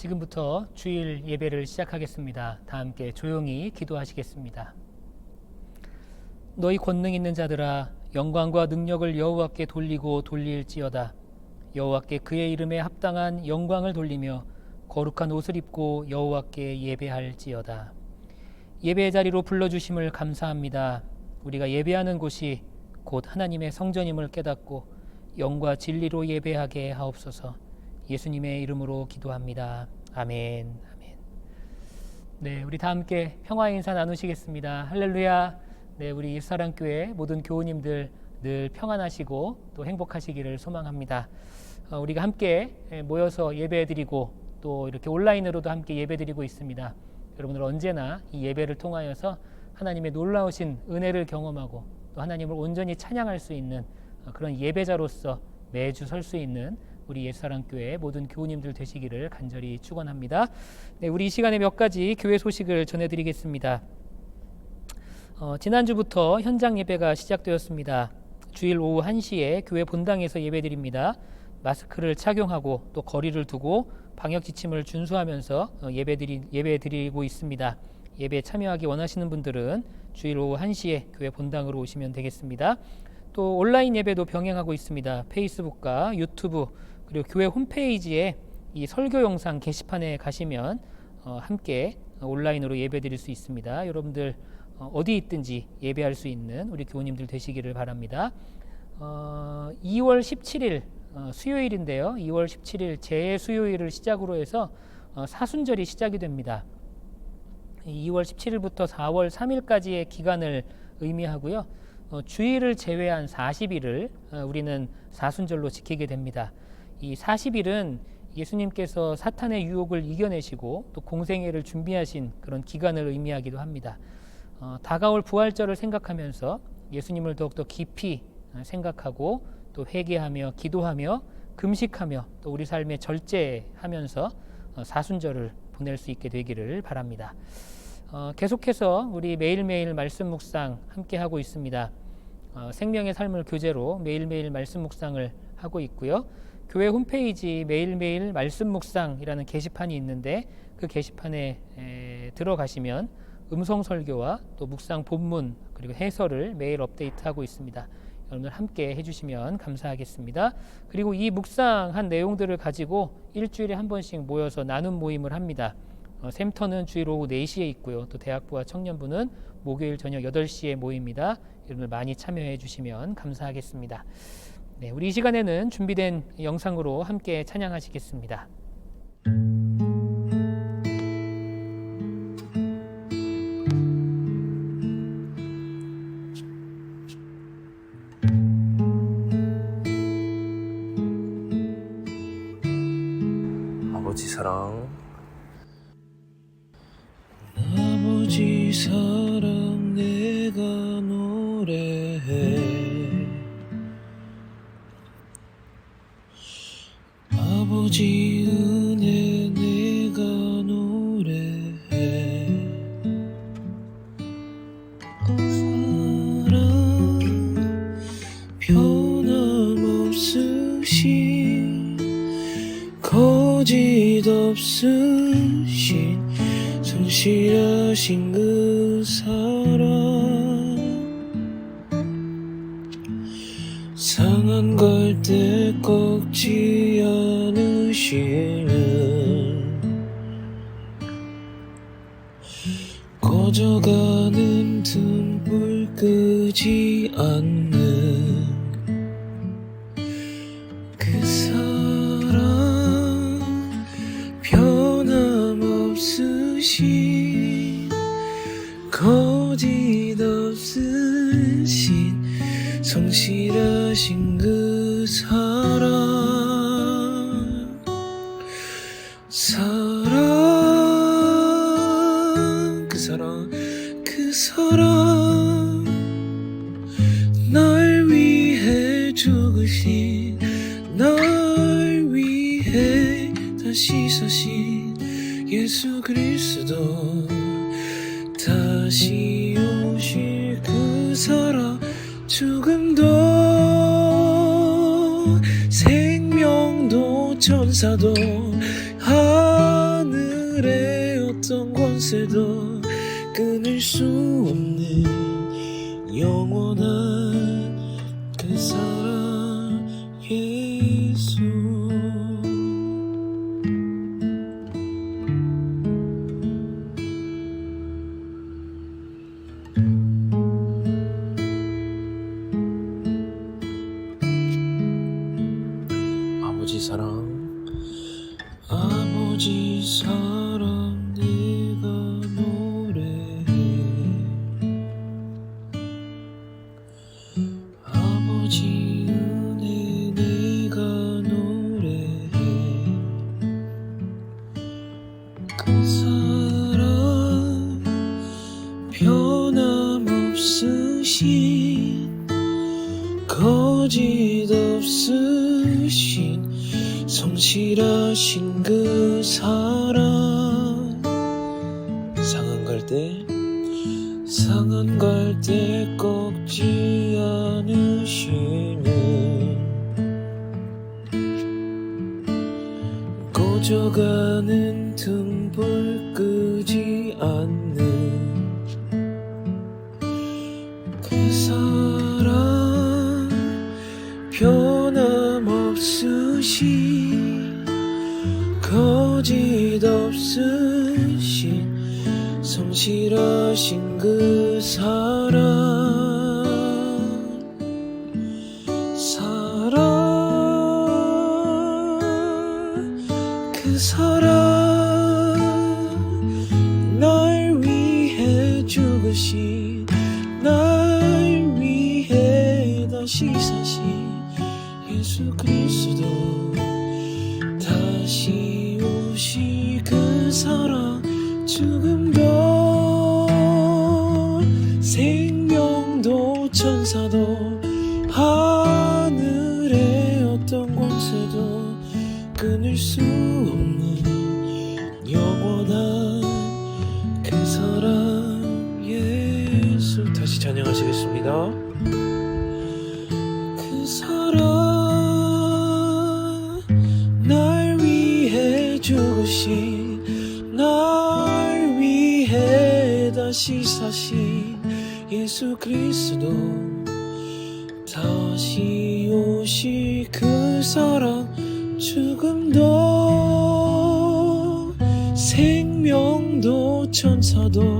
지금부터 주일 예배를 시작하겠습니다. 다 함께 조용히 기도하시겠습니다. 너희 권능 있는 자들아, 영광과 능력을 여호와께 돌리고 돌릴지어다. 여호와께 그의 이름에 합당한 영광을 돌리며 거룩한 옷을 입고 여호와께 예배할지어다. 예배의 자리로 불러주심을 감사합니다. 우리가 예배하는 곳이 곧 하나님의 성전임을 깨닫고 영과 진리로 예배하게 하옵소서. 예수님의 이름으로 기도합니다. 아멘. 아멘. 네, 우리 다 함께 평화의 인사 나누시겠습니다. 할렐루야. 네, 우리 예수사랑교회 모든 교우님들 늘 평안하시고 또 행복하시기를 소망합니다. 우리가 함께 모여서 예배드리고 또 이렇게 온라인으로도 함께 예배드리고 있습니다. 여러분들 언제나 이 예배를 통하여서 하나님의 놀라우신 은혜를 경험하고 또 하나님을 온전히 찬양할 수 있는 그런 예배자로서 매주 설 수 있는 우리 예수사랑교회 모든 교우님들 되시기를 간절히 축원합니다. 네, 우리 이 시간에 몇 가지 교회 소식을 전해드리겠습니다. 지난주부터 현장 예배가 시작되었습니다. 주일 오후 1시에 교회 본당에서 예배드립니다. 마스크를 착용하고 또 거리를 두고 방역 지침을 준수하면서 예배드리고 있습니다. 예배에 참여하기 원하시는 분들은 주일 오후 1시에 교회 본당으로 오시면 되겠습니다. 또 온라인 예배도 병행하고 있습니다. 페이스북과 유튜브 그리고 교회 홈페이지에 이 설교 영상 게시판에 가시면 함께 온라인으로 예배드릴 수 있습니다. 여러분들 어디 있든지 예배할 수 있는 우리 교우님들 되시기를 바랍니다. 2월 17일 수요일인데요. 2월 17일 재수요일을 시작으로 해서 사순절이 시작이 됩니다. 2월 17일부터 4월 3일까지의 기간을 의미하고요. 주일을 제외한 40일을 우리는 사순절로 지키게 됩니다. 이 40일은 예수님께서 사탄의 유혹을 이겨내시고 또 공생애를 준비하신 그런 기간을 의미하기도 합니다. 다가올 부활절을 생각하면서 예수님을 더욱더 깊이 생각하고 또 회개하며 기도하며 금식하며 또 우리 삶에 절제하면서 사순절을 보낼 수 있게 되기를 바랍니다. 계속해서 우리 매일매일 말씀 묵상 함께 하고 있습니다. 생명의 삶을 교재로 매일매일 말씀 묵상을 하고 있고요. 교회 홈페이지 매일매일 말씀 묵상이라는 게시판이 있는데 그 게시판에 들어가시면 음성 설교와 또 묵상 본문 그리고 해설을 매일 업데이트하고 있습니다. 여러분들 함께 해주시면 감사하겠습니다. 그리고 이 묵상한 내용들을 가지고 일주일에 한 번씩 모여서 나눔 모임을 합니다. 샘터는 주일 오후 4시에 있고요. 또 대학부와 청년부는 목요일 저녁 8시에 모입니다. 여러분들 많이 참여해 주시면 감사하겠습니다. 네, 우리 이 시간에는 준비된 영상으로 함께 찬양하시겠습니다. 아버지 사랑, 아버지 사랑 내가 노래해. 아버지 은혜 내가 노래해. 사랑 변함없으신 거짓 없으신 성실하신 그 사랑, 상한 갈 때 꺾지 않으시는 꺼져가는 등불 끄지 않는 그 사랑, 변함없으신 거짓 없으신 성실하신 그 사랑, 그 사랑 날 위해 죽으신, 날 위해 다시 사신 예수 그리스도, 다시 오실 그 사랑, 죽음도 생명도 천사도 하늘도 곳에도 끊을 수 없는 영원한 그 사랑 예수. 아버지 사랑 아버지 사랑 내가 노래해. 아버지 은혜 내가 노래해. 그 사랑 변함없으신 거짓 없으신 성실하신 그 사랑. 상한 갈 때 꺾지 않으시는 꺼져가는 등불 끄지 않는 그 사랑 변함없으신 거짓 없으신 성실하신 그 사랑. 그 사랑 날 위해 죽으신 날 위해 다시 사신 예수 그리스도. 다시 오실 그 사랑 죽음도 생명도 천사도 하늘의 어떤 권세도 끊을 수 없는 영원한 그 사랑 예수. 다시 찬양하시겠습니다. 그 사랑 날 위해 죽으신 날 위해 다시 사신 예수 그리스도. 다시 오실 그 사랑 죽음도 생명도 천사도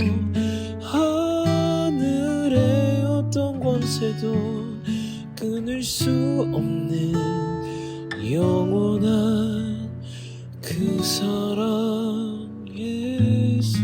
하늘의 어떤 권세도 끊을 수 없는 영원한 그 사랑 예수.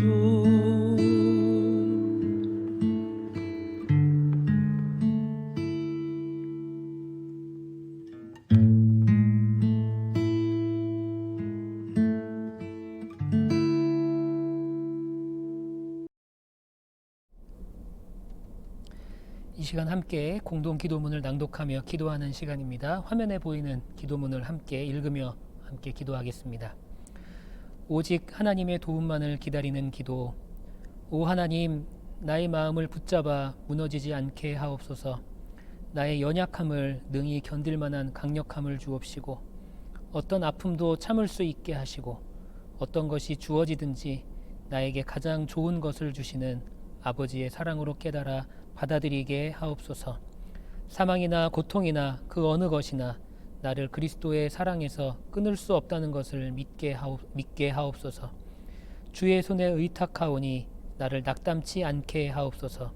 이 시간 함께 공동 기도문을 낭독하며 기도하는 시간입니다. 화면에 보이는 기도문을 함께 읽으며 함께 기도하겠습니다. 오직 하나님의 도움만을 기다리는 기도. 오 하나님, 나의 마음을 붙잡아 무너지지 않게 하옵소서. 나의 연약함을 능히 견딜 만한 강력함을 주옵시고, 어떤 아픔도 참을 수 있게 하시고, 어떤 것이 주어지든지 나에게 가장 좋은 것을 주시는 아버지의 사랑으로 깨달아 받아들이게 하옵소서. 사망이나 고통이나 그 어느 것이나 나를 그리스도의 사랑에서 끊을 수 없다는 것을 믿게 하옵소서. 주의 손에 의탁하오니 나를 낙담치 않게 하옵소서.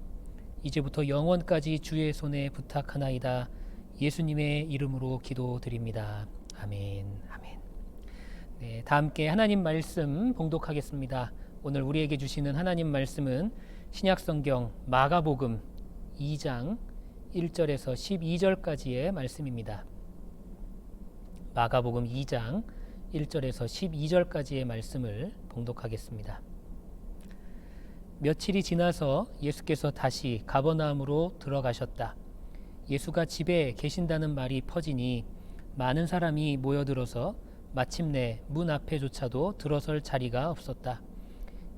이제부터 영원까지 주의 손에 부탁하나이다. 예수님의 이름으로 기도드립니다. 아멘. 아멘. 네, 다 함께 하나님 말씀 봉독하겠습니다. 오늘 우리에게 주시는 하나님 말씀은 신약성경 마가복음 2장 1절에서 12절까지의 말씀입니다. 마가복음 2장 1절에서 12절까지의 말씀을 봉독하겠습니다. 며칠이 지나서 예수께서 다시 가버나움으로 들어가셨다. 예수가 집에 계신다는 말이 퍼지니 많은 사람이 모여들어서 마침내 문 앞에조차도 들어설 자리가 없었다.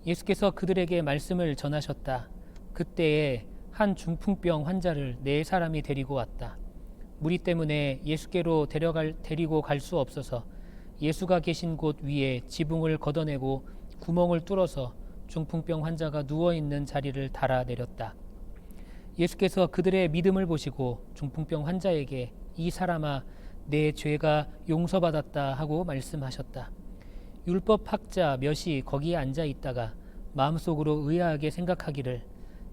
예수께서 그들에게 말씀을 전하셨다. 그때에 한 중풍병 환자를 4사람이 데리고 왔다. 무리 때문에 예수께로 데리고 갈 수 없어서 예수가 계신 곳 위에 지붕을 걷어내고 구멍을 뚫어서 중풍병 환자가 누워있는 자리를 달아내렸다. 예수께서 그들의 믿음을 보시고 중풍병 환자에게 이 사람아 내 죄가 용서받았다 하고 말씀하셨다. 율법학자 몇이 거기에 앉아 있다가 마음속으로 의아하게 생각하기를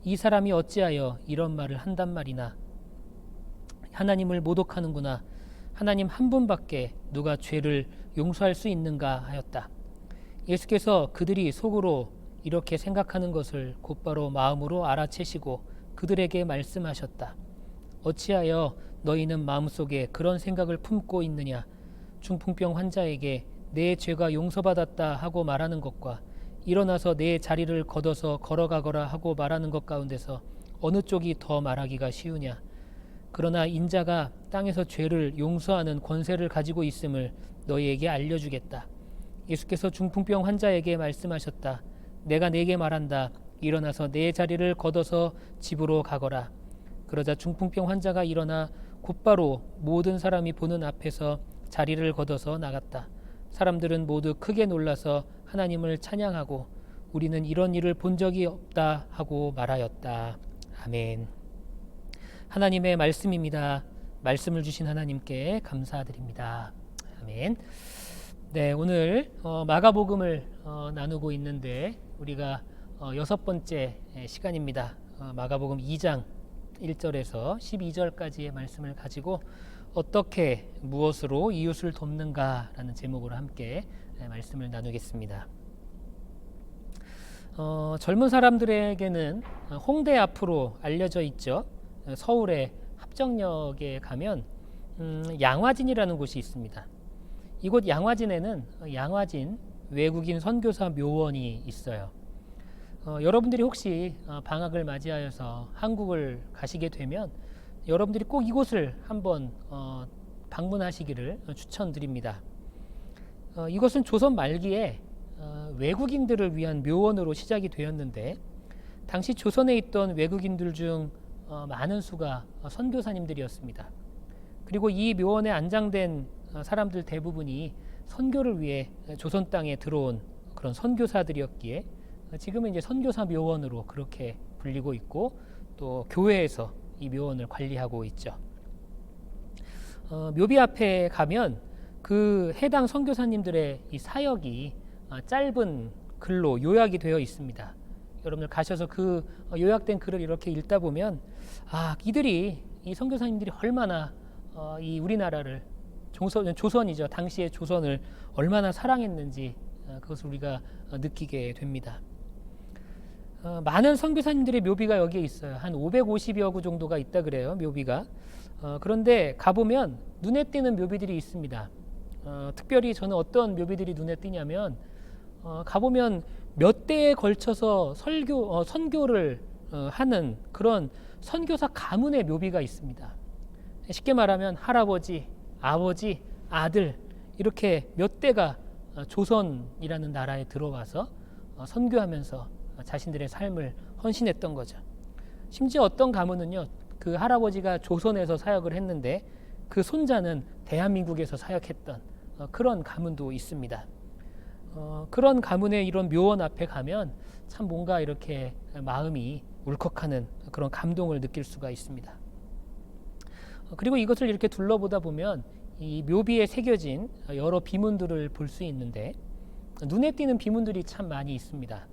이 사람이 어찌하여 이런 말을 한단 말이나 하나님을 모독하는구나. 하나님 한 분밖에 누가 죄를 용서할 수 있는가 하였다. 예수께서 그들이 속으로 이렇게 생각하는 것을 곧바로 마음으로 알아채시고 그들에게 말씀하셨다. 어찌하여 너희는 마음속에 그런 생각을 품고 있느냐. 중풍병 환자에게 내 죄가 용서받았다 하고 말하는 것과 일어나서 내 자리를 걷어서 걸어가거라 하고 말하는 것 가운데서 어느 쪽이 더 말하기가 쉬우냐. 그러나 인자가 땅에서 죄를 용서하는 권세를 가지고 있음을 너희에게 알려주겠다. 예수께서 중풍병 환자에게 말씀하셨다. 내가 네게 말한다. 일어나서 내 자리를 걷어서 집으로 가거라. 그러자 중풍병 환자가 일어나 곧바로 모든 사람이 보는 앞에서 자리를 걷어서 나갔다. 사람들은 모두 크게 놀라서 하나님을 찬양하고 우리는 이런 일을 본 적이 없다 하고 말하였다. 아멘. 하나님의 말씀입니다. 말씀을 주신 하나님께 감사드립니다. 아멘. 네, 오늘 마가복음을 나누고 있는데 우리가 6번째 시간입니다. 마가복음 2장 1절에서 12절까지의 말씀을 가지고 어떻게 무엇으로 이웃을 돕는가라는 제목으로 함께 말씀을 나누겠습니다. 젊은 사람들에게는 홍대 앞으로 알려져 있죠. 서울의 합정역에 가면 양화진이라는 곳이 있습니다. 이곳 양화진에는 양화진 외국인 선교사 묘원이 있어요. 여러분들이 혹시 방학을 맞이하여서 한국을 가시게 되면 여러분들이 꼭 이곳을 한번 방문하시기를 추천드립니다. 이것은 조선 말기에 외국인들을 위한 묘원으로 시작이 되었는데 당시 조선에 있던 외국인들 중 많은 수가 선교사님들이었습니다. 그리고 이 묘원에 안장된 사람들 대부분이 선교를 위해 조선 땅에 들어온 그런 선교사들이었기에 지금은 이제 선교사 묘원으로 그렇게 불리고 있고 또 교회에서 이 묘원을 관리하고 있죠. 묘비 앞에 가면 그 해당 선교사님들의 이 사역이 짧은 글로 요약이 되어 있습니다. 여러분들 가셔서 그 요약된 글을 이렇게 읽다 보면 이들이 이 선교사님들이 얼마나 이 우리나라를 조선이죠. 당시의 조선을 얼마나 사랑했는지 그것을 우리가 느끼게 됩니다. 많은 선교사님들의 묘비가 여기에 있어요. 한 550여 구 정도가 있다 그래요. 묘비가. 그런데 가보면 눈에 띄는 묘비들이 있습니다. 특별히 저는 어떤 묘비들이 눈에 띄냐면 가보면 몇 대에 걸쳐서 선교를 하는 그런 선교사 가문의 묘비가 있습니다. 쉽게 말하면 할아버지, 아버지, 아들 이렇게 몇 대가 조선이라는 나라에 들어와서 선교하면서 자신들의 삶을 헌신했던 거죠. 심지어 어떤 가문은요, 그 할아버지가 조선에서 사역을 했는데 그 손자는 대한민국에서 사역했던 그런 가문도 있습니다. 그런 가문의 이런 묘원 앞에 가면 참 뭔가 이렇게 마음이 울컥하는 그런 감동을 느낄 수가 있습니다. 그리고 이것을 이렇게 둘러보다 보면 이 묘비에 새겨진 여러 비문들을 볼 수 있는데 눈에 띄는 비문들이 참 많이 있습니다.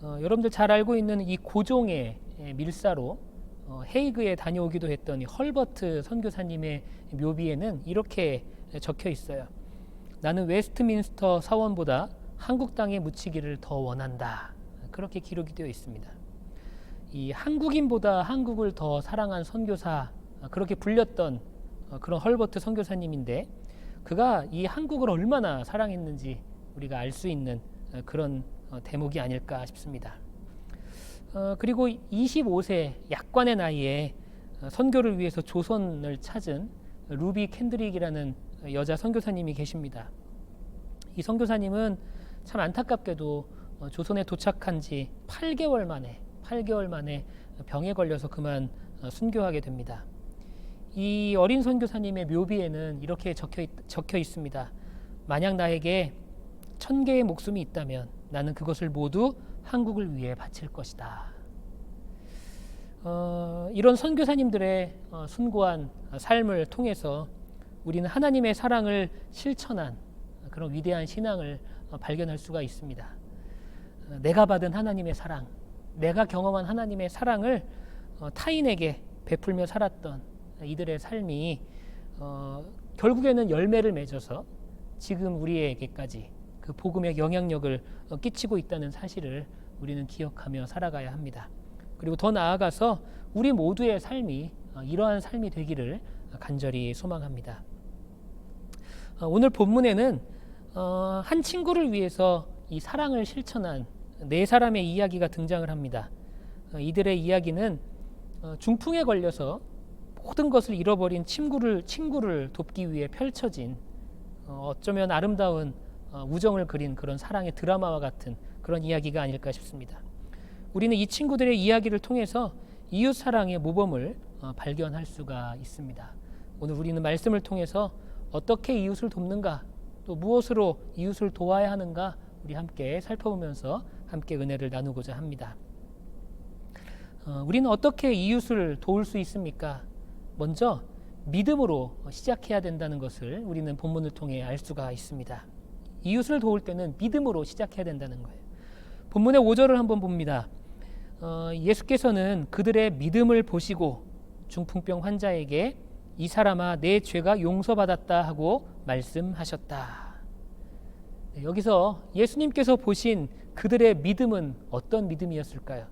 여러분들 잘 알고 있는 이 고종의 밀사로 헤이그에 다녀오기도 했던 이 헐버트 선교사님의 묘비에는 이렇게 적혀 있어요. 나는 웨스트민스터 사원보다 한국 땅에 묻히기를 더 원한다. 그렇게 기록이 되어 있습니다. 이 한국인보다 한국을 더 사랑한 선교사, 그렇게 불렸던 그런 헐버트 선교사님인데 그가 이 한국을 얼마나 사랑했는지 우리가 알 수 있는 그런 대목이 아닐까 싶습니다. 그리고 25세 약관의 나이에 선교를 위해서 조선을 찾은 루비 캔드릭이라는 여자 선교사님이 계십니다. 이 선교사님은 참 안타깝게도 조선에 도착한 지 8개월 만에 병에 걸려서 그만 순교하게 됩니다. 이 어린 선교사님의 묘비에는 이렇게 적혀 있습니다. 만약 나에게 1000개의 목숨이 있다면 나는 그것을 모두 한국을 위해 바칠 것이다. 이런 선교사님들의 숭고한 삶을 통해서 우리는 하나님의 사랑을 실천한 그런 위대한 신앙을 발견할 수가 있습니다. 내가 받은 하나님의 사랑, 내가 경험한 하나님의 사랑을 타인에게 베풀며 살았던 이들의 삶이 결국에는 열매를 맺어서 지금 우리에게까지 그 복음의 영향력을 끼치고 있다는 사실을 우리는 기억하며 살아가야 합니다. 그리고 더 나아가서 우리 모두의 삶이 이러한 삶이 되기를 간절히 소망합니다. 오늘 본문에는 한 친구를 위해서 이 사랑을 실천한 네 사람의 이야기가 등장을 합니다. 이들의 이야기는 중풍에 걸려서 모든 것을 잃어버린 친구를 돕기 위해 펼쳐진 어쩌면 아름다운 우정을 그린 그런 사랑의 드라마와 같은 그런 이야기가 아닐까 싶습니다. 우리는 이 친구들의 이야기를 통해서 이웃 사랑의 모범을 발견할 수가 있습니다. 오늘 우리는 말씀을 통해서 어떻게 이웃을 돕는가, 또 무엇으로 이웃을 도와야 하는가 우리 함께 살펴보면서 함께 은혜를 나누고자 합니다. 우리는 어떻게 이웃을 도울 수 있습니까? 먼저 믿음으로 시작해야 된다는 것을 우리는 본문을 통해 알 수가 있습니다. 이웃을 도울 때는 믿음으로 시작해야 된다는 거예요. 본문의 5절을 한번 봅니다. 예수께서는 그들의 믿음을 보시고 중풍병 환자에게 이 사람아 내 죄가 용서받았다 하고 말씀하셨다. 여기서 예수님께서 보신 그들의 믿음은 어떤 믿음이었을까요?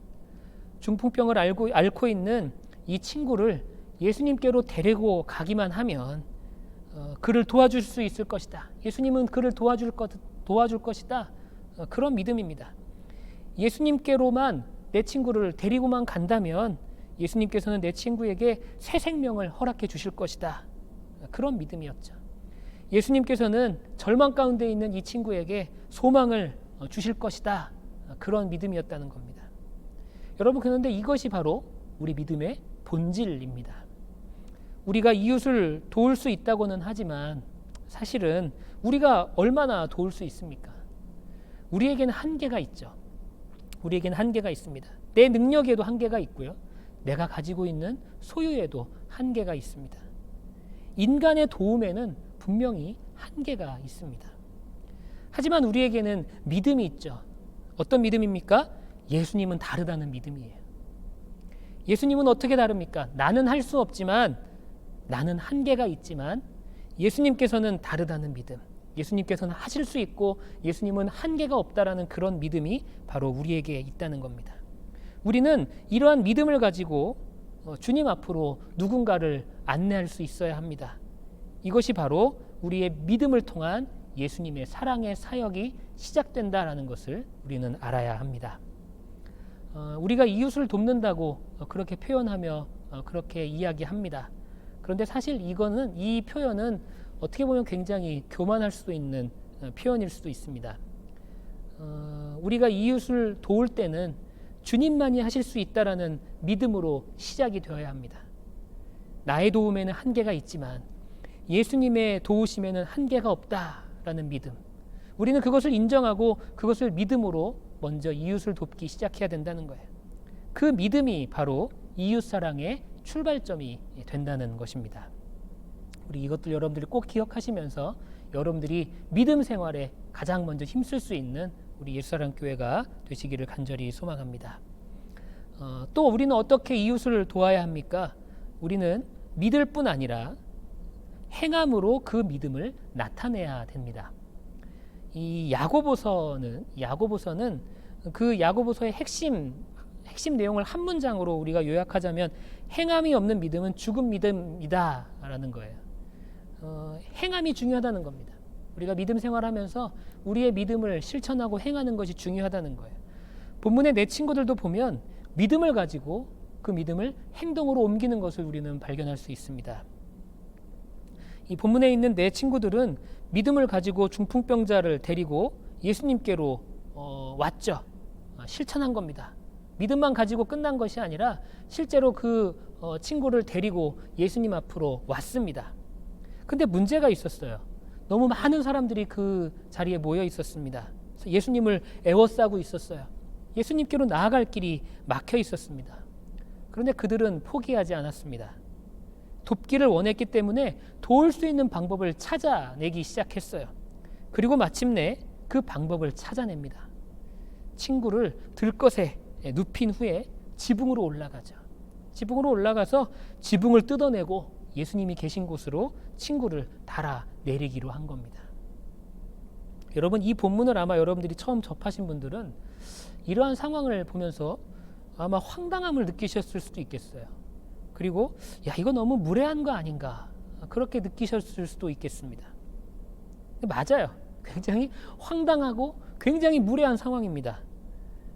중풍병을 앓고 있는 이 친구를 예수님께로 데리고 가기만 하면 그를 도와줄 수 있을 것이다. 예수님은 그를 도와줄 것이다. 그런 믿음입니다. 예수님께로만 내 친구를 데리고만 간다면 예수님께서는 내 친구에게 새 생명을 허락해 주실 것이다. 그런 믿음이었죠. 예수님께서는 절망 가운데 있는 이 친구에게 소망을 주실 것이다. 그런 믿음이었다는 겁니다. 여러분, 그런데 이것이 바로 우리 믿음의 본질입니다. 우리가 이웃을 도울 수 있다고는 하지만 사실은 우리가 얼마나 도울 수 있습니까? 우리에게는 한계가 있죠. 우리에게는 한계가 있습니다. 내 능력에도 한계가 있고요. 내가 가지고 있는 소유에도 한계가 있습니다. 인간의 도움에는 분명히 한계가 있습니다. 하지만 우리에게는 믿음이 있죠. 어떤 믿음입니까? 예수님은 다르다는 믿음이에요. 예수님은 어떻게 다릅니까? 나는 할 수 없지만, 나는 한계가 있지만 예수님께서는 다르다는 믿음. 예수님께서는 하실 수 있고 예수님은 한계가 없다라는 그런 믿음이 바로 우리에게 있다는 겁니다. 우리는 이러한 믿음을 가지고 주님 앞으로 누군가를 안내할 수 있어야 합니다. 이것이 바로 우리의 믿음을 통한 예수님의 사랑의 사역이 시작된다라는 것을 우리는 알아야 합니다. 우리가 이웃을 돕는다고 그렇게 표현하며 그렇게 이야기합니다. 그런데 사실 이 표현은 어떻게 보면 굉장히 교만할 수도 있는 표현일 수도 있습니다. 우리가 이웃을 도울 때는 주님만이 하실 수 있다라는 믿음으로 시작이 되어야 합니다. 나의 도움에는 한계가 있지만 예수님의 도우심에는 한계가 없다라는 믿음. 우리는 그것을 인정하고 그것을 믿음으로 먼저 이웃을 돕기 시작해야 된다는 거예요. 그 믿음이 바로 이웃 사랑의 출발점이 된다는 것입니다. 우리 이것들 여러분들이 꼭 기억하시면서 여러분들이 믿음 생활에 가장 먼저 힘쓸 수 있는 우리 예수사랑교회가 되시기를 간절히 소망합니다. 또 우리는 어떻게 이웃을 도와야 합니까? 우리는 믿을 뿐 아니라 행함으로 그 믿음을 나타내야 됩니다. 이 야고보서는 그 야고보서의 핵심 내용을 한 문장으로 우리가 요약하자면 행함이 없는 믿음은 죽은 믿음이다라는 거예요. 행함이 중요하다는 겁니다. 우리가 믿음 생활하면서 우리의 믿음을 실천하고 행하는 것이 중요하다는 거예요. 본문의 내 친구들도 보면 믿음을 가지고 그 믿음을 행동으로 옮기는 것을 우리는 발견할 수 있습니다. 이 본문에 있는 내 친구들은 믿음을 가지고 중풍병자를 데리고 예수님께로 왔죠. 실천한 겁니다. 믿음만 가지고 끝난 것이 아니라 실제로 그 친구를 데리고 예수님 앞으로 왔습니다. 근데 문제가 있었어요. 너무 많은 사람들이 그 자리에 모여 있었습니다. 예수님을 애워싸고 있었어요. 예수님께로 나아갈 길이 막혀 있었습니다. 그런데 그들은 포기하지 않았습니다. 돕기를 원했기 때문에 도울 수 있는 방법을 찾아내기 시작했어요. 그리고 마침내 그 방법을 찾아냅니다. 친구를 들것에 눕힌 후에 지붕으로 올라가죠. 지붕으로 올라가서 지붕을 뜯어내고 예수님이 계신 곳으로 친구를 달아내리기로 한 겁니다. 여러분, 이 본문을 아마 여러분들이 처음 접하신 분들은 이러한 상황을 보면서 아마 황당함을 느끼셨을 수도 있겠어요. 그리고 이거 너무 무례한 거 아닌가, 그렇게 느끼셨을 수도 있겠습니다. 맞아요. 굉장히 황당하고 굉장히 무례한 상황입니다.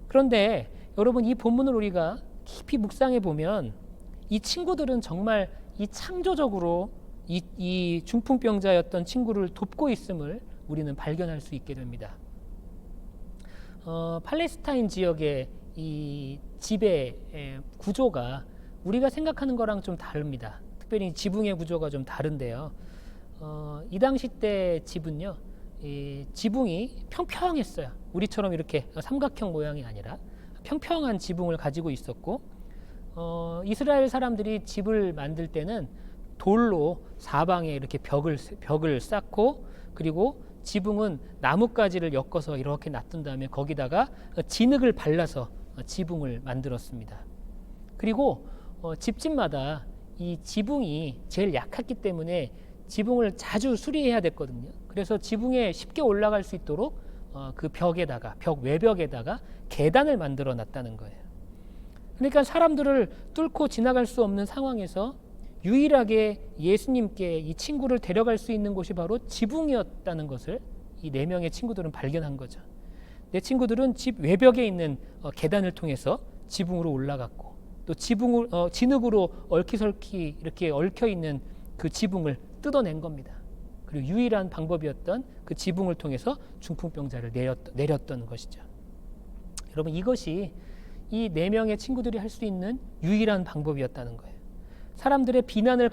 그런데 여러분, 이 본문을 우리가 깊이 묵상해 보면 이 친구들은 정말 이 창조적으로 이 중풍병자였던 친구를 돕고 있음을 우리는 발견할 수 있게 됩니다. 팔레스타인 지역의 이 집의 구조가 우리가 생각하는 거랑 좀 다릅니다. 특별히 지붕의 구조가 좀 다른데요. 이 당시 때 집은요, 이 지붕이 평평했어요. 우리처럼 이렇게 삼각형 모양이 아니라 평평한 지붕을 가지고 있었고, 이스라엘 사람들이 집을 만들 때는 돌로 사방에 이렇게 벽을 쌓고, 그리고 지붕은 나뭇가지를 엮어서 이렇게 놔둔 다음에 거기다가 진흙을 발라서 지붕을 만들었습니다. 그리고 집집마다 이 지붕이 제일 약했기 때문에 지붕을 자주 수리해야 됐거든요. 그래서 지붕에 쉽게 올라갈 수 있도록 그 벽 외벽에다가 계단을 만들어 놨다는 거예요. 그러니까 사람들을 뚫고 지나갈 수 없는 상황에서 유일하게 예수님께 이 친구를 데려갈 수 있는 곳이 바로 지붕이었다는 것을 이 4명의 친구들은 발견한 거죠. 내 친구들은 집 외벽에 있는 계단을 통해서 지붕으로 올라갔고, 또 진흙으로 얼키설키 이렇게 얽혀 있는 그 지붕을 뜯어낸 겁니다. 그리고 유일한 방법이었던 그 지붕을 통해서 중풍병자를 내렸던 것이죠. 여러분, 이것이 이 4명의 친구들이 할 수 있는 유일한 방법이었다는 거예요. 사람들의 비난을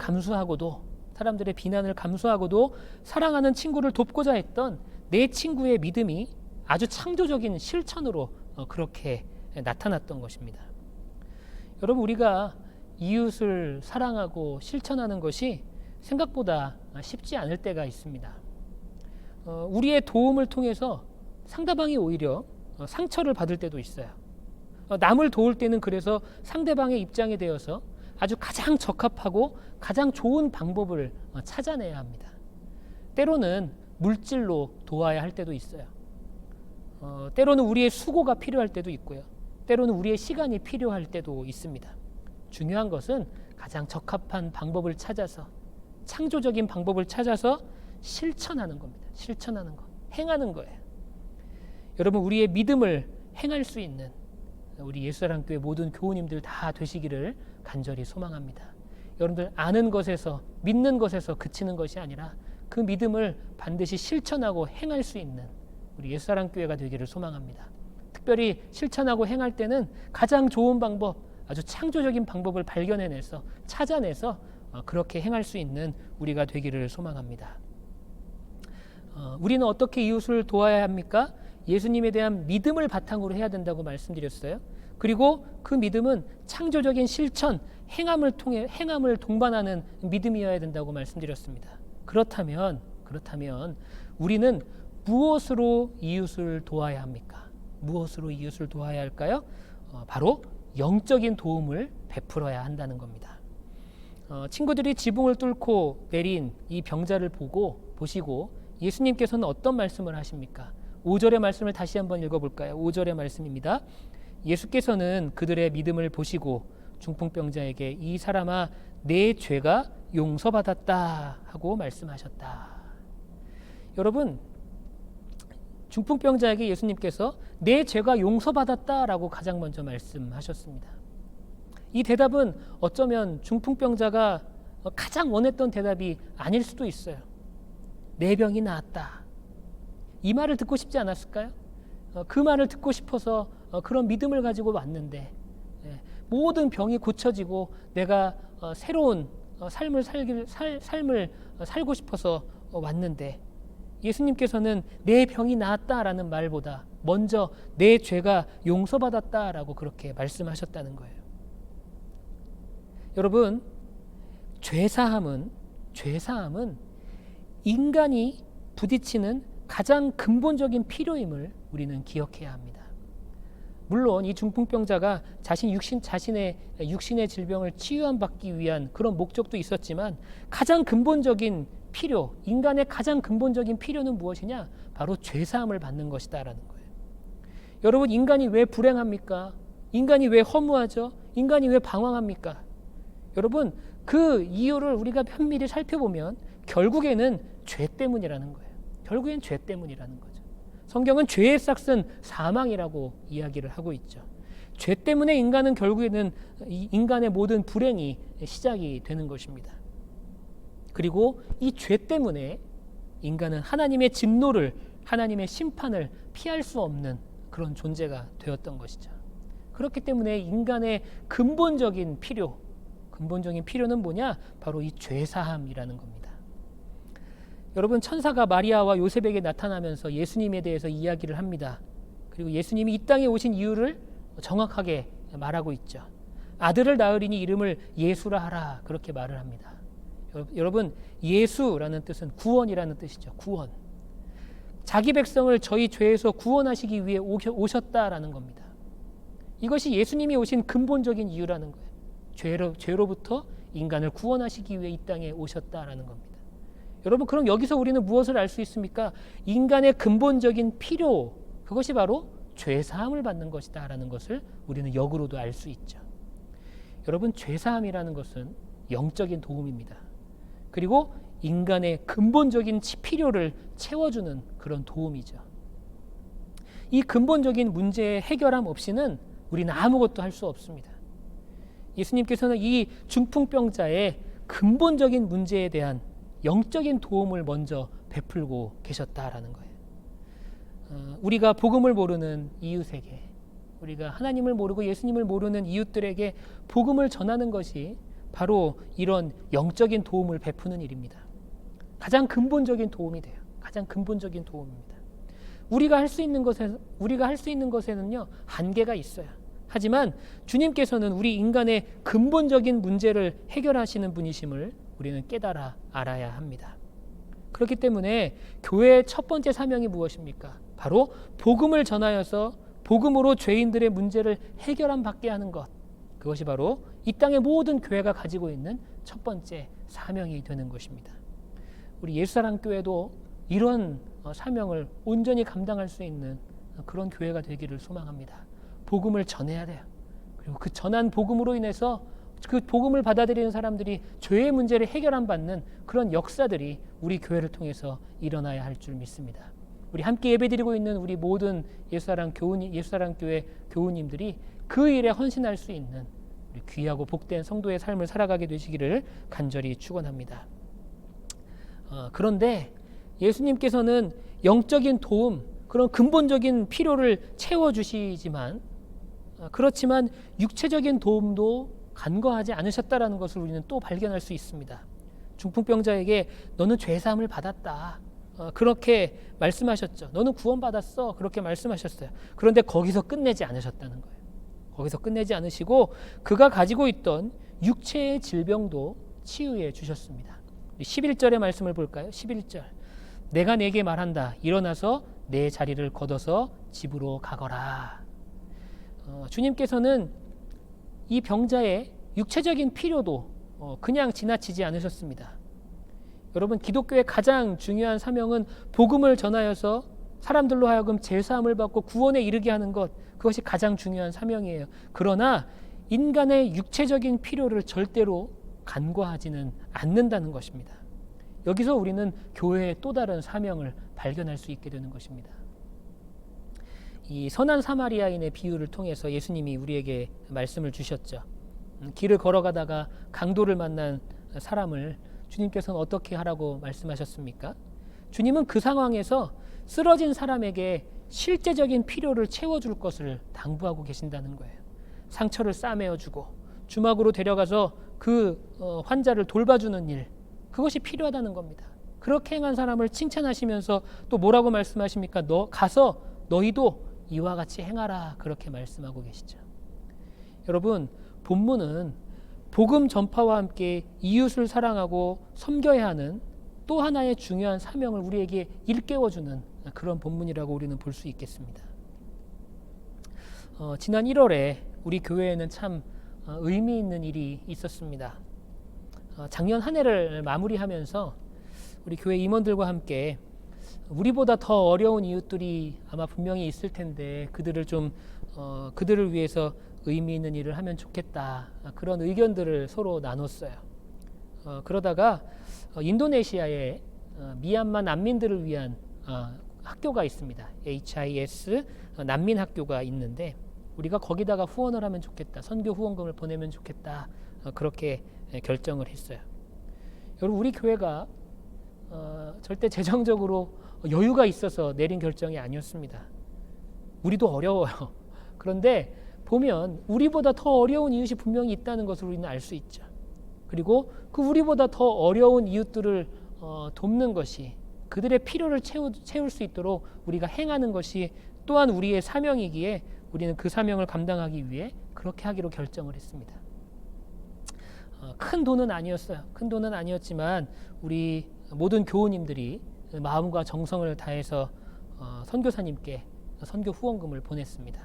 감수하고도 사랑하는 친구를 돕고자 했던 내 친구의 믿음이 아주 창조적인 실천으로 그렇게 나타났던 것입니다. 여러분, 우리가 이웃을 사랑하고 실천하는 것이 생각보다 쉽지 않을 때가 있습니다. 우리의 도움을 통해서 상대방이 오히려 상처를 받을 때도 있어요. 남을 도울 때는 그래서 상대방의 입장에 대해서 아주 가장 적합하고 가장 좋은 방법을 찾아내야 합니다. 때로는 물질로 도와야 할 때도 있어요. 때로는 우리의 수고가 필요할 때도 있고요. 때로는 우리의 시간이 필요할 때도 있습니다. 중요한 것은 가장 적합한 방법을 찾아서, 창조적인 방법을 찾아서 실천하는 겁니다. 실천하는 것, 행하는 거예요. 여러분, 우리의 믿음을 행할 수 있는 우리 예수사랑교회 모든 교우님들 다 되시기를 간절히 소망합니다. 여러분들 아는 것에서, 믿는 것에서 그치는 것이 아니라 그 믿음을 반드시 실천하고 행할 수 있는 우리 예수사랑교회가 되기를 소망합니다. 특별히 실천하고 행할 때는 가장 좋은 방법, 아주 창조적인 방법을 발견해내서 찾아내서 그렇게 행할 수 있는 우리가 되기를 소망합니다. 우리는 어떻게 이웃을 도와야 합니까? 예수님에 대한 믿음을 바탕으로 해야 된다고 말씀드렸어요. 그리고 그 믿음은 창조적인 실천, 행함을 동반하는 믿음이어야 된다고 말씀드렸습니다. 그렇다면 우리는 무엇으로 이웃을 도와야 합니까? 무엇으로 이웃을 도와야 할까요? 바로 영적인 도움을 베풀어야 한다는 겁니다. 친구들이 지붕을 뚫고 내린 이 병자를 보시고 예수님께서는 어떤 말씀을 하십니까? 5절의 말씀을 다시 한번 읽어볼까요? 5절의 말씀입니다. 예수께서는 그들의 믿음을 보시고 중풍병자에게 이 사람아 내 죄가 용서받았다 하고 말씀하셨다. 여러분, 중풍병자에게 예수님께서 내 죄가 용서받았다라고 가장 먼저 말씀하셨습니다. 이 대답은 어쩌면 중풍병자가 가장 원했던 대답이 아닐 수도 있어요. 내 병이 나았다. 이 말을 듣고 싶지 않았을까요? 그 말을 듣고 싶어서 그런 믿음을 가지고 왔는데 모든 병이 고쳐지고 내가 새로운 삶을 살고 싶어서 왔는데 예수님께서는 내 병이 나았다라는 말보다 먼저 내 죄가 용서받았다라고 그렇게 말씀하셨다는 거예요. 여러분, 죄사함은 인간이 부딪히는 가장 근본적인 필요임을 우리는 기억해야 합니다. 물론 이 중풍병자가 자신의 육신의 질병을 치유받기 위한 그런 목적도 있었지만 가장 근본적인 필요, 인간의 가장 근본적인 필요는 무엇이냐? 바로 죄사함을 받는 것이다라는 거예요. 여러분, 인간이 왜 불행합니까? 인간이 왜 허무하죠? 인간이 왜 방황합니까? 여러분, 그 이유를 우리가 면밀히 살펴보면 결국에는 죄 때문이라는 거예요. 결국엔 죄 때문이라는 거죠. 성경은 죄의 싹은 사망이라고 이야기를 하고 있죠. 죄 때문에 인간은 결국에는 인간의 모든 불행이 시작이 되는 것입니다. 그리고 이 죄 때문에 인간은 하나님의 진노를, 하나님의 심판을 피할 수 없는 그런 존재가 되었던 것이죠. 그렇기 때문에 인간의 근본적인 필요는 뭐냐? 바로 이 죄사함이라는 겁니다. 여러분, 천사가 마리아와 요셉에게 나타나면서 예수님에 대해서 이야기를 합니다. 그리고 예수님이 이 땅에 오신 이유를 정확하게 말하고 있죠. 아들을 낳으리니 이름을 예수라 하라, 그렇게 말을 합니다. 여러분, 예수라는 뜻은 구원이라는 뜻이죠. 구원. 자기 백성을 저희 죄에서 구원하시기 위해 오셨다라는 겁니다. 이것이 예수님이 오신 근본적인 이유라는 거예요. 죄로부터 인간을 구원하시기 위해 이 땅에 오셨다라는 겁니다. 여러분, 그럼 여기서 우리는 무엇을 알 수 있습니까? 인간의 근본적인 필요, 그것이 바로 죄사함을 받는 것이다라는 것을 우리는 역으로도 알 수 있죠. 여러분, 죄사함이라는 것은 영적인 도움입니다. 그리고 인간의 근본적인 필요를 채워주는 그런 도움이죠. 이 근본적인 문제의 해결함 없이는 우리는 아무것도 할 수 없습니다. 예수님께서는 이 중풍병자의 근본적인 문제에 대한 영적인 도움을 먼저 베풀고 계셨다라는 거예요. 우리가 복음을 모르는 이웃에게, 우리가 하나님을 모르고 예수님을 모르는 이웃들에게 복음을 전하는 것이 바로 이런 영적인 도움을 베푸는 일입니다. 가장 근본적인 도움이 돼요. 가장 근본적인 도움입니다. 우리가 할 수 있는 것에는요, 한계가 있어요. 하지만 주님께서는 우리 인간의 근본적인 문제를 해결하시는 분이심을 우리는 깨달아 알아야 합니다. 그렇기 때문에 교회의 첫 번째 사명이 무엇입니까? 바로 복음을 전하여서 복음으로 죄인들의 문제를 해결함 받게 하는 것. 그것이 바로 이 땅의 모든 교회가 가지고 있는 첫 번째 사명이 되는 것입니다. 우리 예수사랑교회도 이런 사명을 온전히 감당할 수 있는 그런 교회가 되기를 소망합니다. 복음을 전해야 돼요. 그리고 그 전한 복음으로 인해서 그 복음을 받아들이는 사람들이 죄의 문제를 해결함 받는 그런 역사들이 우리 교회를 통해서 일어나야 할 줄 믿습니다. 우리 함께 예배드리고 있는 우리 모든 예수사랑교회 교우님들이 그 일에 헌신할 수 있는 우리 귀하고 복된 성도의 삶을 살아가게 되시기를 간절히 축원합니다. 그런데 예수님께서는 영적인 도움, 그런 근본적인 필요를 채워주시지만 그렇지만 육체적인 도움도 간과하지 않으셨다라는 것을 우리는 또 발견할 수 있습니다. 중풍병자에게 너는 죄사함을 받았다, 그렇게 말씀하셨죠. 너는 구원받았어, 그렇게 말씀하셨어요. 그런데 거기서 끝내지 않으셨다는 거예요. 거기서 끝내지 않으시고 그가 가지고 있던 육체의 질병도 치유해 주셨습니다. 11절의 말씀을 볼까요? 11절. 내가 내게 말한다. 일어나서 내 자리를 걷어서 집으로 가거라. 주님께서는 이 병자의 육체적인 필요도 그냥 지나치지 않으셨습니다. 여러분, 기독교의 가장 중요한 사명은 복음을 전하여서 사람들로 하여금 죄사함을 받고 구원에 이르게 하는 것, 그것이 가장 중요한 사명이에요. 그러나 인간의 육체적인 필요를 절대로 간과하지는 않는다는 것입니다. 여기서 우리는 교회의 또 다른 사명을 발견할 수 있게 되는 것입니다. 이 선한 사마리아인의 비유를 통해서 예수님이 우리에게 말씀을 주셨죠. 길을 걸어가다가 강도를 만난 사람을 주님께서는 어떻게 하라고 말씀하셨습니까? 주님은 그 상황에서 쓰러진 사람에게 실제적인 필요를 채워줄 것을 당부하고 계신다는 거예요. 상처를 싸매어주고 주막으로 데려가서 그 환자를 돌봐주는 일, 그것이 필요하다는 겁니다. 그렇게 행한 사람을 칭찬하시면서 또 뭐라고 말씀하십니까? 너 가서 너희도 이와 같이 행하라, 그렇게 말씀하고 계시죠. 여러분, 본문은 복음 전파와 함께 이웃을 사랑하고 섬겨야 하는 또 하나의 중요한 사명을 우리에게 일깨워주는 그런 본문이라고 우리는 볼 수 있겠습니다. 지난 1월에 우리 교회에는 참 의미 있는 일이 있었습니다. 작년 한 해를 마무리하면서 우리 교회 임원들과 함께 우리보다 더 어려운 이웃들이 아마 분명히 있을 텐데 그들을 위해서 의미 있는 일을 하면 좋겠다, 그런 의견들을 서로 나눴어요. 그러다가 인도네시아에 미얀마 난민들을 위한 학교가 있습니다. HIS 난민 학교가 있는데 우리가 거기다가 후원을 하면 좋겠다, 선교 후원금을 보내면 좋겠다, 그렇게 결정을 했어요. 여러분, 우리 교회가 절대 재정적으로 여유가 있어서 내린 결정이 아니었습니다. 우리도 어려워요. 그런데 보면 우리보다 더 어려운 이웃이 분명히 있다는 것을 우리는 알 수 있죠. 그리고 그 우리보다 더 어려운 이웃들을 돕는 것이, 그들의 필요를 채울 수 있도록 우리가 행하는 것이 또한 우리의 사명이기에 우리는 그 사명을 감당하기 위해 그렇게 하기로 결정을 했습니다. 큰 돈은 아니었어요. 큰 돈은 아니었지만 우리 모든 교우님들이 마음과 정성을 다해서 선교사님께 선교 후원금을 보냈습니다.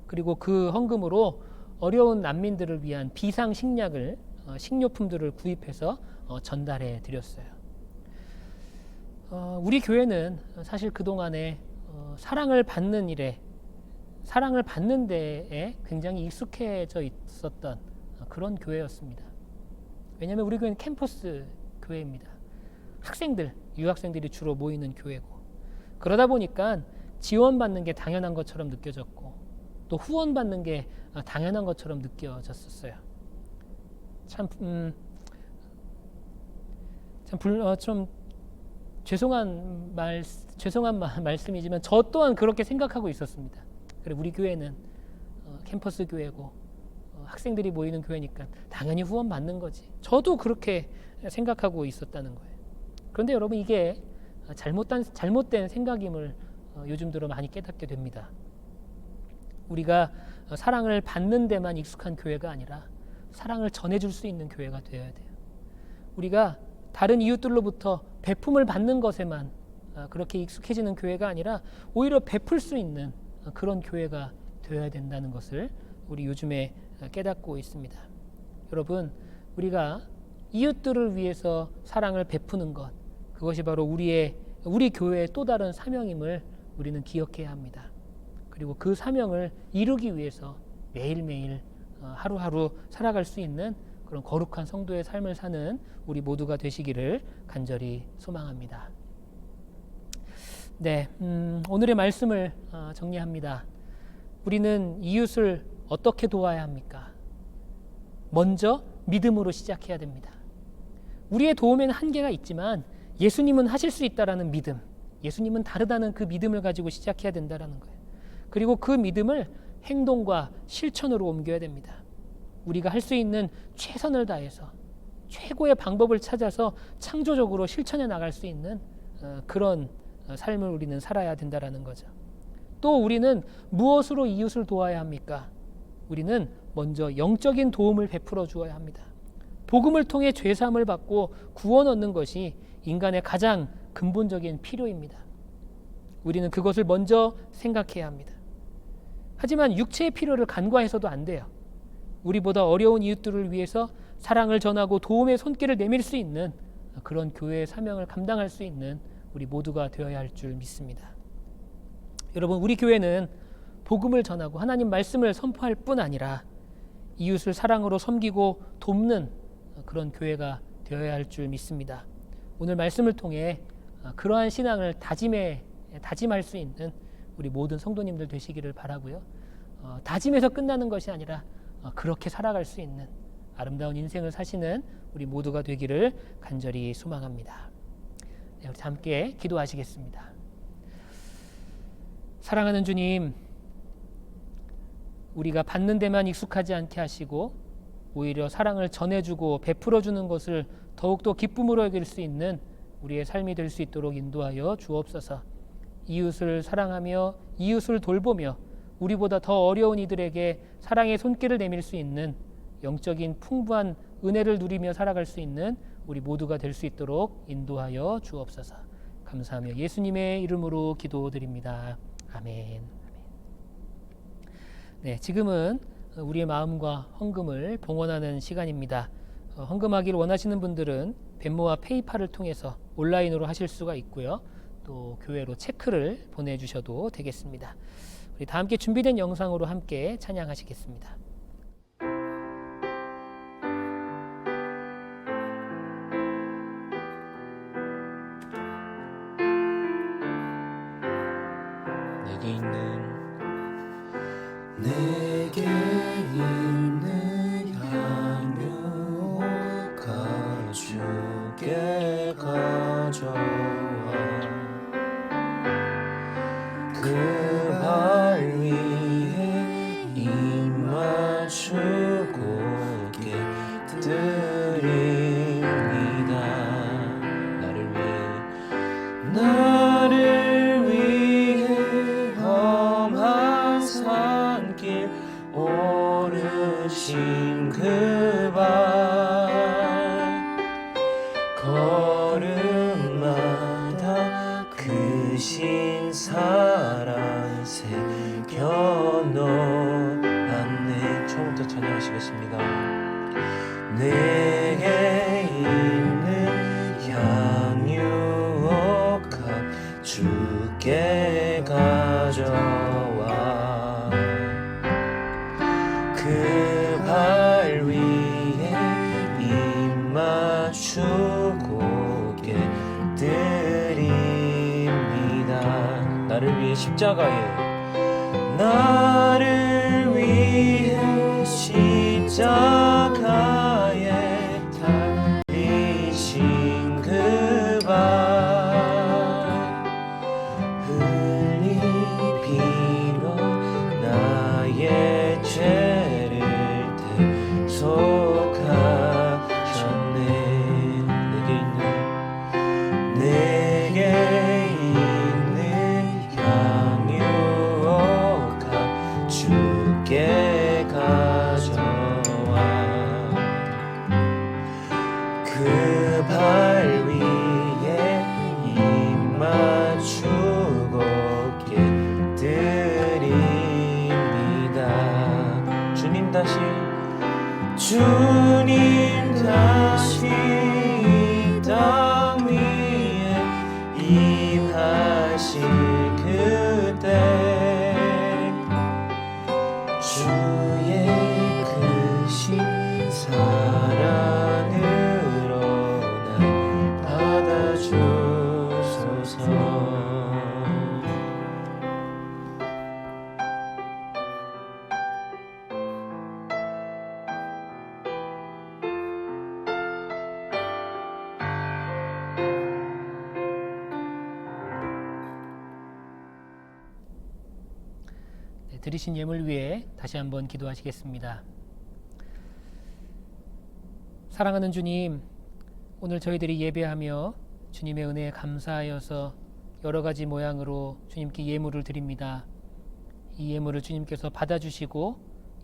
그리고 그 헌금으로 어려운 난민들을 위한 비상 식량을, 식료품들을 구입해서 전달해 드렸어요. 우리 교회는 사실 그동안에 사랑을 받는 일에, 사랑을 받는 데에 굉장히 익숙해져 있었던 그런 교회였습니다. 왜냐하면 우리 교회는 캠퍼스 교회입니다. 학생들, 유학생들이 주로 모이는 교회고, 그러다 보니까 지원받는 게 당연한 것처럼 느껴졌고 또 후원받는 게 당연한 것처럼 느껴졌었어요. 좀 죄송한 말씀이지만 저 또한 그렇게 생각하고 있었습니다. 그래, 우리 교회는 캠퍼스 교회고 학생들이 모이는 교회니까 당연히 후원 받는 거지. 저도 그렇게 생각하고 있었다는 거예요. 그런데 여러분, 이게 잘못된 생각임을 요즘 들어 많이 깨닫게 됩니다. 우리가 사랑을 받는 데만 익숙한 교회가 아니라 사랑을 전해줄 수 있는 교회가 되어야 돼요. 우리가 다른 이웃들로부터 베품을 받는 것에만 그렇게 익숙해지는 교회가 아니라 오히려 베풀 수 있는 그런 교회가 되어야 된다는 것을 우리 요즘에 깨닫고 있습니다. 여러분, 우리가 이웃들을 위해서 사랑을 베푸는 것, 그것이 바로 우리 교회의 또 다른 사명임을 우리는 기억해야 합니다. 그리고 그 사명을 이루기 위해서 매일매일 하루하루 살아갈 수 있는 그런 거룩한 성도의 삶을 사는 우리 모두가 되시기를 간절히 소망합니다. 네, 오늘의 말씀을 정리합니다. 우리는 이웃을 어떻게 도와야 합니까? 먼저 믿음으로 시작해야 됩니다. 우리의 도움에는 한계가 있지만 예수님은 하실 수 있다라는 믿음, 예수님은 다르다는 그 믿음을 가지고 시작해야 된다라는 거예요. 그리고 그 믿음을 행동과 실천으로 옮겨야 됩니다. 우리가 할 수 있는 최선을 다해서 최고의 방법을 찾아서 창조적으로 실천해 나갈 수 있는 그런 삶을 우리는 살아야 된다라는 거죠. 또 우리는 무엇으로 이웃을 도와야 합니까? 우리는 먼저 영적인 도움을 베풀어 주어야 합니다. 복음을 통해 죄사함을 받고 구원 얻는 것이 인간의 가장 근본적인 필요입니다. 우리는 그것을 먼저 생각해야 합니다. 하지만 육체의 필요를 간과해서도 안 돼요. 우리보다 어려운 이웃들을 위해서 사랑을 전하고 도움의 손길을 내밀 수 있는 그런 교회의 사명을 감당할 수 있는 우리 모두가 되어야 할 줄 믿습니다. 여러분, 우리 교회는 복음을 전하고 하나님 말씀을 선포할 뿐 아니라 이웃을 사랑으로 섬기고 돕는 그런 교회가 되어야 할 줄 믿습니다. 오늘 말씀을 통해 그러한 신앙을 다짐할 수 있는 우리 모든 성도님들 되시기를 바라고요. 다짐해서 끝나는 것이 아니라 그렇게 살아갈 수 있는 아름다운 인생을 사시는 우리 모두가 되기를 간절히 소망합니다. 네, 우리 함께 기도하시겠습니다. 사랑하는 주님, 우리가 받는 데만 익숙하지 않게 하시고 오히려 사랑을 전해주고 베풀어주는 것을 더욱더 기쁨으로 여길 수 있는 우리의 삶이 될 수 있도록 인도하여 주옵소서. 이웃을 사랑하며 이웃을 돌보며 우리보다 더 어려운 이들에게 사랑의 손길을 내밀 수 있는 영적인 풍부한 은혜를 누리며 살아갈 수 있는 우리 모두가 될 수 있도록 인도하여 주옵소서. 감사하며 예수님의 이름으로 기도드립니다. 아멘. 네, 지금은 우리의 마음과 헌금을 봉헌하는 시간입니다. 헌금하기를 원하시는 분들은 벤모와 페이팔을 통해서 온라인으로 하실 수가 있고요. 또 교회로 체크를 보내주셔도 되겠습니다. 우리 다 함께 준비된 영상으로 함께 찬양하시겠습니다. 내게 있는 향유 가죽에 가져와 그 발 위에 입 맞추고 드립니다. 나를 위해 험한 산길 오르신 그 발 걸음마다 크신 사랑 새겨놓았네. 처음부터 찬양하시겠습니다. 내게 있는 향유옥합 주께 가져와 그 발 위에 입 맞추고 드립니다. 나를 위해 나를 위해 십자가에 달리신 그 발 흘린 피로 나의 죄를 대속하셨네. 내게 있는 향유옥합 주께 가져와 그 발 위에 입 맞추고 드립니다. 주님 다시 이 땅 위에 임하실 그때 주의 크신 사랑으로 날 받아주소서. 드리신 예물 위해 다시 한번 기도하시겠습니다. 사랑하는 주님, 오늘 저희들이 예배하며 주님의 은혜에 감사하여서 여러 가지 모양으로 주님께 예물을 드립니다. 이 예물을 주님께서 받아주시고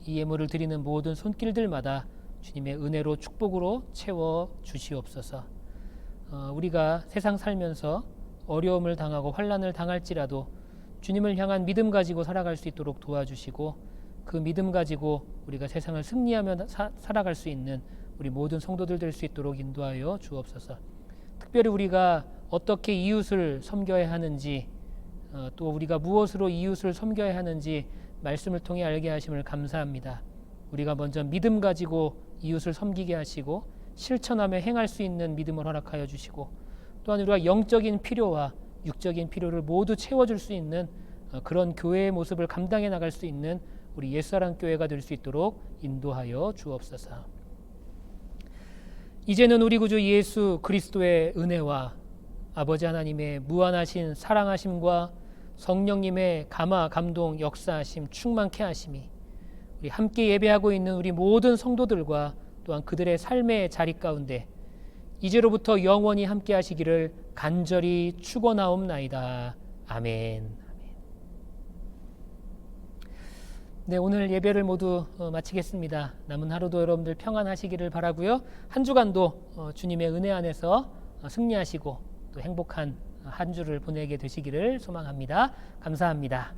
이 예물을 드리는 모든 손길들마다 주님의 은혜로 축복으로 채워 주시옵소서. 우리가 세상 살면서 어려움을 당하고 환난을 당할지라도 주님을 향한 믿음 가지고 살아갈 수 있도록 도와주시고 그 믿음 가지고 우리가 세상을 승리하며 살아갈 수 있는 우리 모든 성도들 될 수 있도록 인도하여 주옵소서. 특별히 우리가 어떻게 이웃을 섬겨야 하는지 또 우리가 무엇으로 이웃을 섬겨야 하는지 말씀을 통해 알게 하심을 감사합니다. 우리가 먼저 믿음 가지고 이웃을 섬기게 하시고 실천하며 행할 수 있는 믿음을 허락하여 주시고 또한 우리가 영적인 필요와 육적인 필요를 모두 채워줄 수 있는 그런 교회의 모습을 감당해 나갈 수 있는 우리 옛사랑 교회가 될 수 있도록 인도하여 주옵소서. 이제는 우리 구주 예수 그리스도의 은혜와 아버지 하나님의 무한하신 사랑하심과 성령님의 감화 감동 역사하심 충만케 하심이 우리 함께 예배하고 있는 우리 모든 성도들과 또한 그들의 삶의 자리 가운데 이제로부터 영원히 함께 하시기를 간절히 축원하옵나이다. 아멘. 네, 오늘 예배를 모두 마치겠습니다. 남은 하루도 여러분들 평안하시기를 바라고요. 한 주간도 주님의 은혜 안에서 승리하시고 또 행복한 한 주를 보내게 되시기를 소망합니다. 감사합니다.